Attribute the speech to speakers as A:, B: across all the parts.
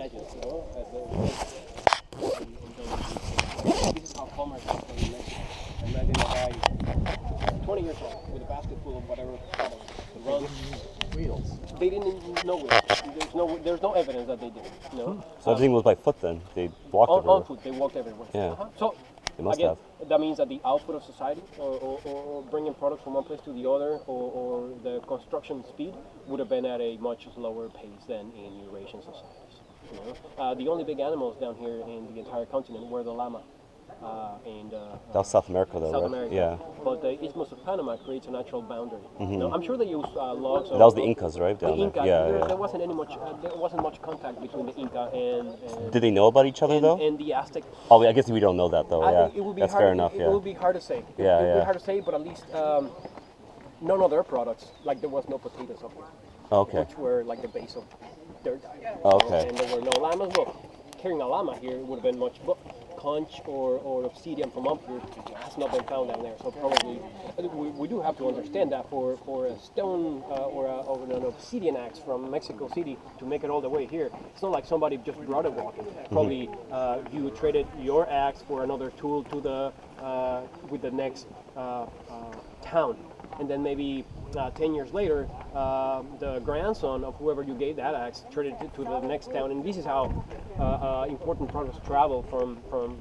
A: imagine, you know, this is how commerce is done in Mexico. Imagine a guy 20 years old with a basket full of whatever product.
B: Wheels.
A: They didn't know it. There's no evidence that they did. No.
C: So everything was by foot then? They walked everywhere?
A: On foot, they walked everywhere.
C: Yeah.
A: So
C: They must
A: again,
C: have.
A: that means that the output of society, or bringing products from one place to the other, or the construction speed would have been at a much slower pace than in Eurasian societies. You know? The only big animals down here in the entire continent were the llama.
C: That was South America, though,
A: South
C: right?
A: America.
C: Yeah.
A: But the Isthmus of Panama creates a natural boundary. No, I'm sure they use logs.
C: That was the Incas, right?
A: The
C: Down
A: Inca.
C: there.
A: There wasn't much contact between the Inca and
C: Did they know about each other, though?
A: and the Aztec.
C: Oh, I guess we don't know that, though. Yeah.
A: It would be
C: That's
A: hard,
C: fair enough.
A: It
C: Yeah.
A: would be hard to say. It would be hard to say, but at least none of their products, like there was no potatoes up here,
C: Okay.
A: which were like the base of their diet.
C: Okay.
A: And there were no llamas. Well, carrying a llama here would have been much. But conch or obsidian from up here has not been found down there. So probably we do have to understand that for a stone or an obsidian axe from Mexico City to make it all the way here, it's not like somebody just brought it walking. Probably you traded your axe for another tool to the with the next town, and then maybe 10 years later, the grandson of whoever you gave that axe traded it to the next town, and this is how important products travel from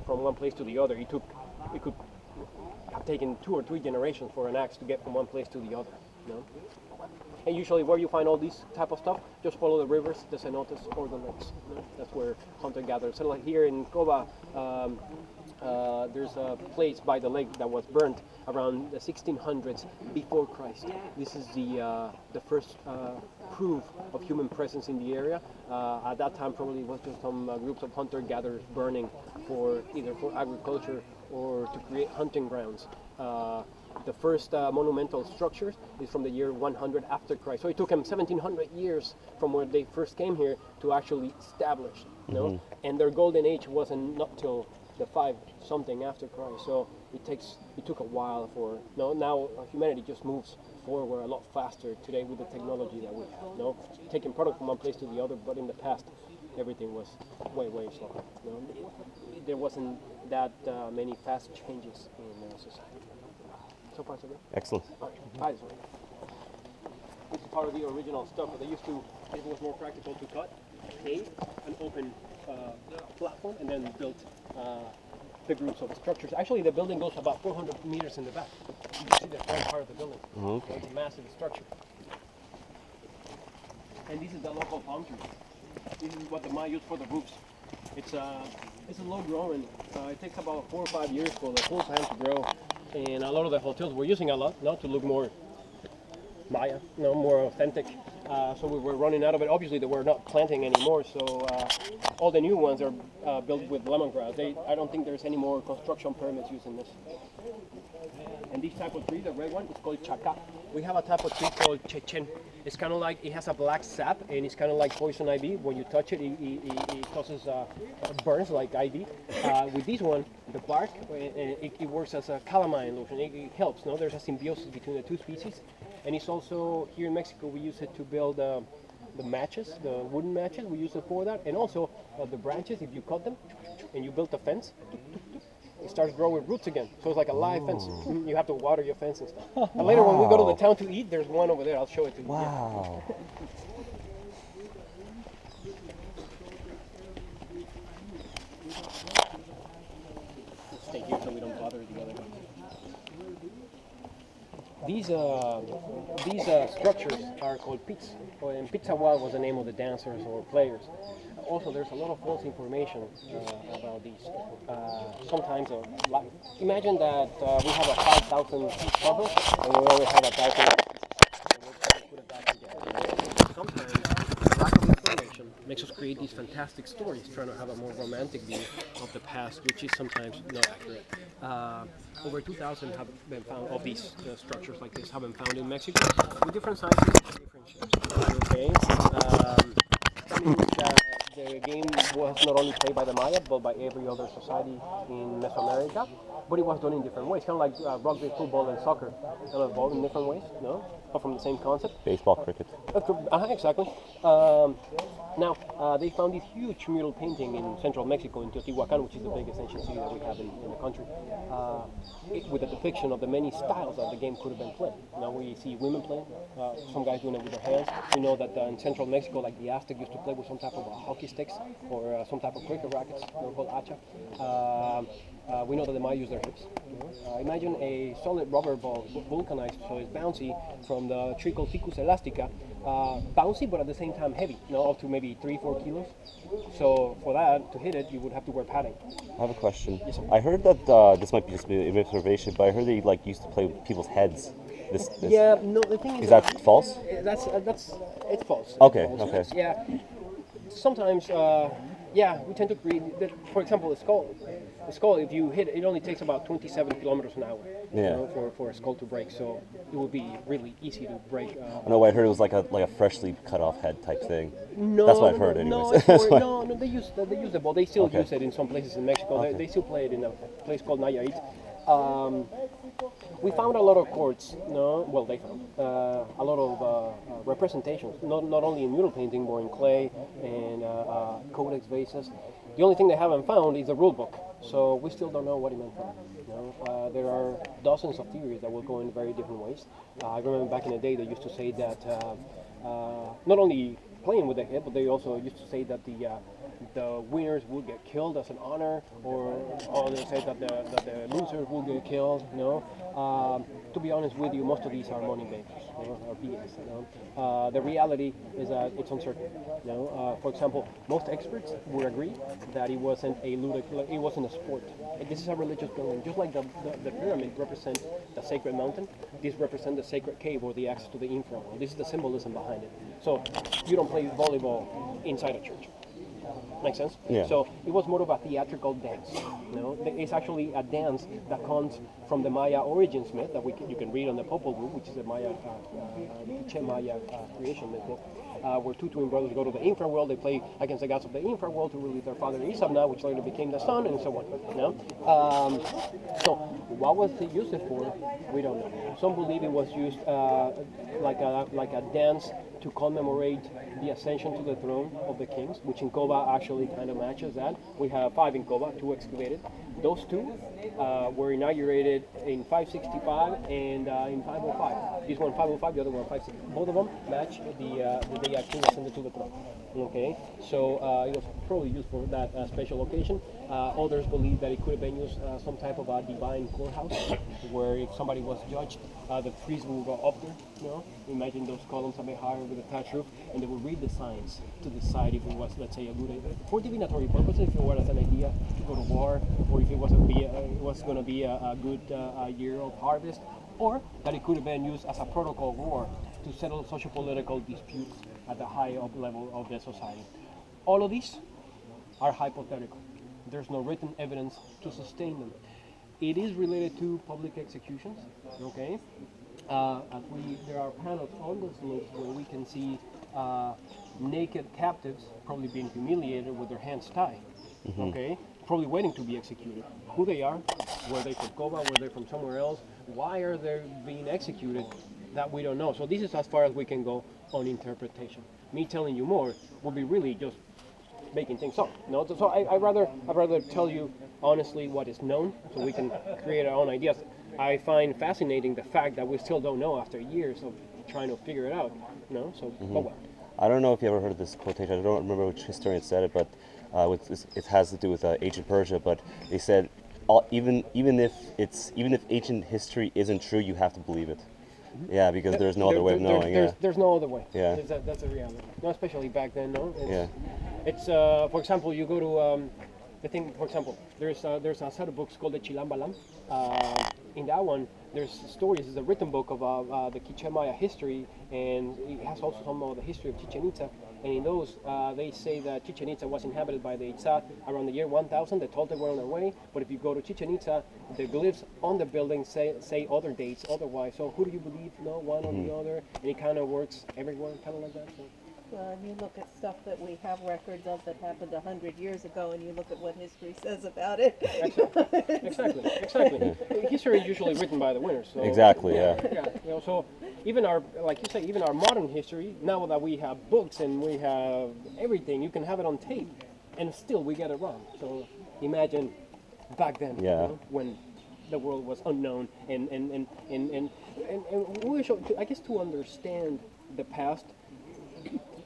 A: one place to the other. It could have taken 2 or 3 generations for an axe to get from one place to the other. You know? And usually, where you find all this type of stuff, just follow the rivers, the cenotes, or the lakes. You know? That's where hunter-gatherers. So, like here in Coba, there's a place by the lake that was burnt around the 1600s before Christ. This is the first proof of human presence in the area. At that time, probably it was just some groups of hunter-gatherers burning for either for agriculture or to create hunting grounds. The first monumental structures is from the year 100 after Christ. So it took them 1700 years from where they first came here to actually establish. You know? And their golden age wasn't not till the 5 something after Christ. So it took a while for now humanity just moves forward a lot faster today with the technology that we have. Taking product from one place to the other, but in the past everything was way slower. There wasn't that many fast changes in society. So far so good.
C: Excellent.
A: This is part of the original stuff. But they used to. It was more practical to cut, cave, an open platform, and then built the groups of structures. Actually, the building goes about 400 meters in the back. You can see the front part of the building.
C: Okay.
A: It's a massive structure. And this is the local palm tree. This is what the Maya used for the roofs. It's a low growing. It takes about 4 or 5 years for the full plant to grow. And a lot of the hotels were using a lot to look more Maya, more authentic. So we were running out of it. Obviously, they were not planting anymore. So all the new ones are built with lemongrass. I don't think there's any more construction permits using this. And this type of tree, the red one, is called chaca. We have a type of tree called chechen. It's kind of like, it has a black sap, and it's kind of like poison ivy. When you touch it, it causes burns like ivy. With this one, the bark, it works as a calamine lotion. It helps. There's a symbiosis between the two species. And it's also, here in Mexico, we use it to build the matches, the wooden matches. We use it for that. And also, the branches, if you cut them, and you build a fence, it starts growing roots again. So it's like a live fence. You have to water your fence and stuff. And later when we go to the town to eat, there's one over there. I'll show it to you.
C: Wow.
A: Let's stay here so we don't bother the other one. These structures are called pits. And Pizzawa was the name of the dancers or players. Also, there's a lot of false information about these. Sometimes, imagine that we have a 5,000 puzzle and we only have 1,000. Sometimes the lack of information makes us create these fantastic stories, trying to have a more romantic view of the past, which is sometimes not accurate. Over 2,000 have been found of these structures like this have been found in Mexico with different sizes and different shapes. Okay, that means that the game was not only played by the Maya, but by every other society in Mesoamerica, but it was done in different ways, kind of like rugby, football, and soccer, kind of evolved in different ways, from the same concept.
C: Baseball, cricket.
A: Exactly. Now, they found this huge mural painting in central Mexico, in Teotihuacan, which is the biggest ancient city that we have in the country, with a depiction of the many styles that the game could have been played. Now we see women playing, some guys doing it with their hands. We know that in central Mexico, like the Aztec used to play with some type of hockey sticks or some type of cricket rackets, called hacha. We know that the Maya use their hips. Imagine a solid rubber ball, vulcanized, so it's bouncy, from the tree called Ficus elastica, bouncy but at the same time heavy, up to maybe 3-4 kilos. So for that, to hit it, you would have to wear padding.
C: I have a question.
A: Yes, sir.
C: I heard that this might be just an observation, but I heard they used to play with people's heads. This.
A: Yeah, no, the thing
C: Is that false?
A: That's it's false.
C: Okay,
A: It's false.
C: okay.
A: Yeah, sometimes, we tend to agree that, for example, the skull. The skull, if you hit it, it only takes about 27 kilometers an hour.
C: Yeah.
A: For a skull to break, so it would be really easy to break.
C: No, I heard it was like a freshly cut off head type thing.
A: No,
C: that's what I've heard, anyways.
A: No, it's more, no, they use the ball. They still
C: Okay.
A: use it in some places in Mexico.
C: Okay.
A: They still play it in a place called Nayarit. We found a lot of courts. They found a lot of representations, not only in mural painting, but in clay and codex vases. The only thing they haven't found is the rule book, so we still don't know what it meant for. There are dozens of theories that will go in very different ways. I remember back in the day they used to say that not only playing with the head, but they also used to say that the winners would get killed as an honor, or they say that the losers would get killed. To be honest with you, most of these are money makers, or BS. The reality is that it's uncertain. For example, most experts would agree that it wasn't it wasn't a sport. This is a religious building, just like the pyramid represents the sacred mountain. This represents the sacred cave or the access to the infraworld. This is the symbolism behind it. So you don't play volleyball inside a church. Makes sense?
C: Yeah.
A: So it was more of a theatrical dance. It's actually a dance that comes from the Maya origins myth that you can read on the Popol Vuh, which is a Maya creation myth, where two twin brothers go to the infraworld. They play against the gods of the infraworld to release their father Isabna, which later became the sun, and so on. So what was it used for? We don't know. Some believe it was used like a dance to commemorate the ascension to the throne of the kings, which in Coba actually kind of matches that. We have 5 in Coba, 2 excavated. Those 2 were inaugurated in 565 and in 505. This one 505, the other one 560. Both of them match the day a king ascended to the throne. Okay, so it was probably used for that special occasion. Others believe that it could have been used some type of a divine courthouse, where if somebody was judged, the priest would go up there. Imagine those columns a bit higher with a thatched roof, and they would read the signs to decide if it was, let's say, a good idea for divinatory purposes, if it was an idea to go to war, or if it was going to be a good year of harvest, or that it could have been used as a protocol war to settle socio-political disputes at the high up level of the society. All of these are hypothetical. There's no written evidence to sustain them. It is related to public executions, okay? There are panels on this list where we can see naked captives probably being humiliated with their hands tied, okay? Probably waiting to be executed. Who they are, were they from Coba, were they from somewhere else, why are they being executed, that we don't know. So this is as far as we can go on interpretation. Me telling you more would be really just making things up. So I'd rather tell you honestly what is known, so we can create our own ideas. I find fascinating the fact that we still don't know after years of trying to figure it out. So but what?
C: I don't know if you ever heard of this quotation. I don't remember which historian said it, but it has to do with ancient Persia. But they said, even if ancient history isn't true, you have to believe it. Yeah, because there's no other way of knowing.
A: There's no other way.
C: Yeah.
A: That's a reality. No, especially back then. No. It's for example, you go to the thing. For example, there's a set of books called the Chilambalam. In that one, there's stories. It's a written book of the Quiché Maya history, and it has also some of the history of Chichen Itza. And in those, they say that Chichen Itza was inhabited by the Itza around the year 1000. They told they were on their way, but if you go to Chichen Itza, the glyphs on the building say other dates otherwise. So who do you believe? One or the other? And it kind of works everywhere, kind of like that. So.
D: You look at stuff that we have records of that happened 100 years ago, and you look at what history says about it.
A: Exactly. History is usually written by the winners. So,
C: Exactly, yeah.
A: You know, so even our, like you say, even our modern history, now that we have books and we have everything, you can have it on tape, and still we get it wrong. So imagine back then,
C: Yeah.
A: you know, when the world was unknown, and we should, I guess, to understand the past,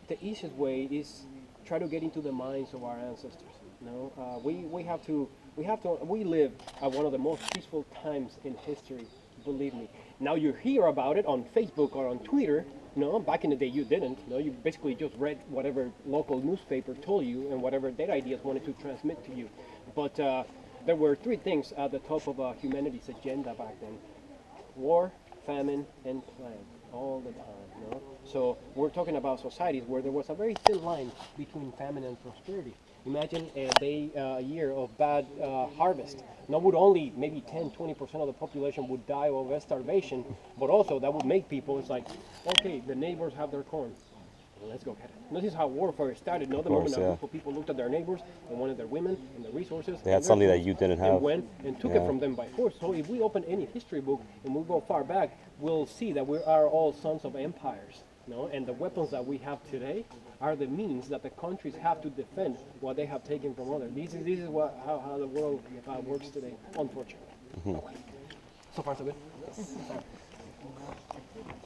A: the easiest way is try to get into the minds of our ancestors. You know, we live at one of the most peaceful times in history. Believe me. Now you hear about it on Facebook or on Twitter. No, back in the day you didn't. No, you basically just read whatever local newspaper told you and whatever their ideas wanted to transmit to you. But there were three things at the top of humanity's agenda back then: war, famine, and plague, all the time. You know? So we're talking about societies where there was a very thin line between famine and prosperity. Imagine a year of bad harvest. Now would only maybe 10-20% of the population would die of starvation, but also that would make people, it's like, okay, the neighbors have their corn, let's go get it. And this is how warfare started. No, the moment a group of people looked at their neighbors and wanted their women and the resources.
C: They had something that you didn't have.
A: And went and took it from them by force. So if we open any history book and we go far back, we'll see that we are all sons of empires. You know? And the weapons that we have today are the means that the countries have to defend what they have taken from others. This is how the world works today, unfortunately. So far, so good.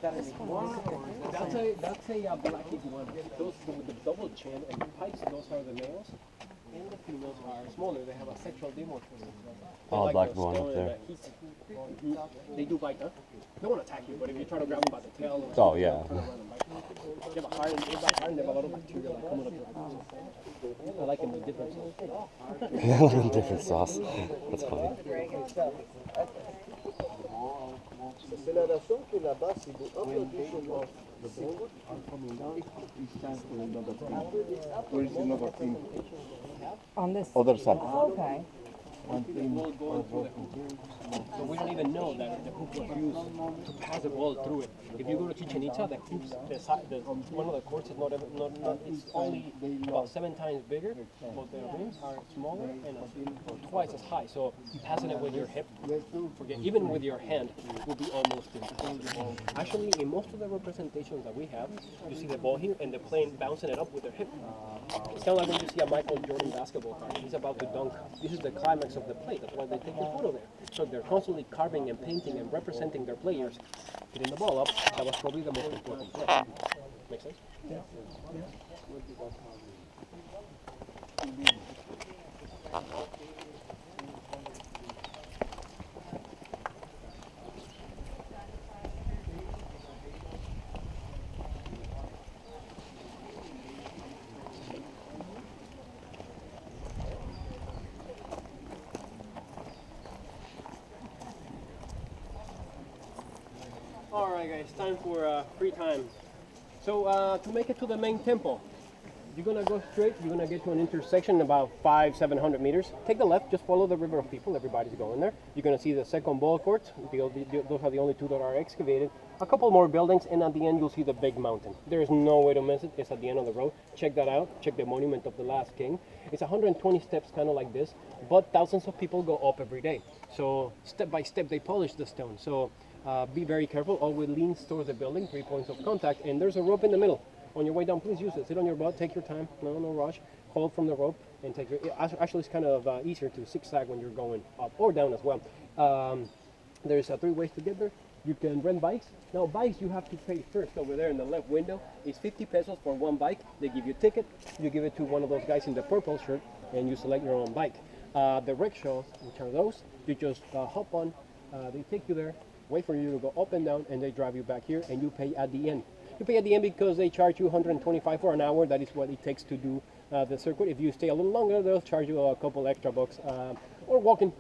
A: That's a black iguana. Those with the double chin and the pikes, those are the males. And the females are smaller. They have a sexual dimorphism.
C: Oh,
A: like
C: black
A: the
C: one up
A: stone and
C: there.
A: the heat. They do bite, huh? They won't attack you, but if you try to grab them by the tail,
C: Oh, yeah.
A: they have a hard, they have a lot of bacteria like coming up your I like them with different sauce.
C: Different sauce. That's funny.
B: C'est la nation que là-bas, c'est beau. Hop, là, deux choses.
E: Where is another thing?
F: On this
E: Other side.
F: okay.
A: Ball going through the hoop. So we don't even know that the hoop was used to pass the ball through it. If you go to Chichen Itza, the hoops, one of the courts is it's only about 7 times bigger, but the rims are smaller and twice as high. So passing it with your hip, forget, even with your hand, will be almost impossible. Actually, in most of the representations that we have, you see the ball here and the plane bouncing it up with their hip. It's kind of like when you see a Michael Jordan basketball card. He's about to dunk. This is the climax of the play. That's why they take the photo there. So they're constantly carving and painting and representing their players, hitting the ball up. That was probably the most important play. Make sense? Yeah. Alright guys, time for free time. So to make it to the main temple, you're gonna go straight, you're gonna get to an intersection about 500-700 meters. Take the left, just follow the river of people, everybody's going there. You're gonna see the second ball court, those are the only two that are excavated. A couple more buildings, and at the end you'll see the big mountain. There is no way to miss it, it's at the end of the road. Check that out, check the monument of the last king. It's 120 steps, kind of like this, but thousands of people go up every day. So step by step they polish the stone. So be very careful, always lean towards the building, 3 points of contact, and there's a rope in the middle. On your way down, please use it. Sit on your butt, take your time, no rush. Hold from the rope and take your, actually it's kind of easier to zigzag when you're going up or down as well. There's 3 ways to get there. You can rent bikes. Now bikes you have to pay first. Over there in the left window is 50 pesos for one bike. They give you a ticket, you give it to one of those guys in the purple shirt, and you select your own bike. The rickshaws, which are those, you just hop on, they take you there, wait for you to go up and down, and they drive you back here, and you pay at the end. You pay at the end because they charge you 125 for an hour. That is what it takes to do the circuit. If you stay a little longer, they'll charge you a couple extra bucks. Or walking.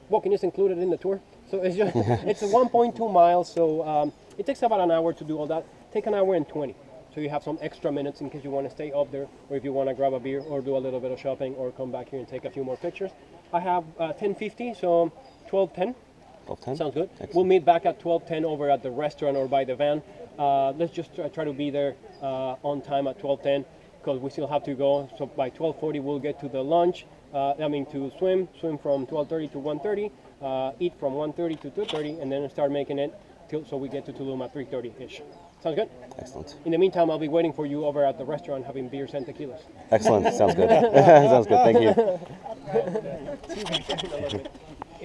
A: Walking is included in the tour. So it's just it's 1.2 miles. So it takes about an hour to do all that. Take an hour and 20. So you have some extra minutes in case you want to stay up there, or if you want to grab a beer or do a little bit of shopping or come back here and take a few more pictures. I have 10:50, so 12:10.
C: 12:10?
A: Sounds good.
C: Excellent.
A: We'll meet back at 12:10 over at the restaurant or by the van. let's just try to be there on time at 12:10 because we still have to go. So by 12:40 we'll get to the lunch. To swim from 12:30 to 1:30, eat from 1:30 to 2:30, and then start making it so we get to Tulum at 3:30-ish. Sounds good?
C: Excellent.
A: In the meantime, I'll be waiting for you over at the restaurant having beers and tequilas.
C: Excellent. Sounds good. Sounds good. Thank you.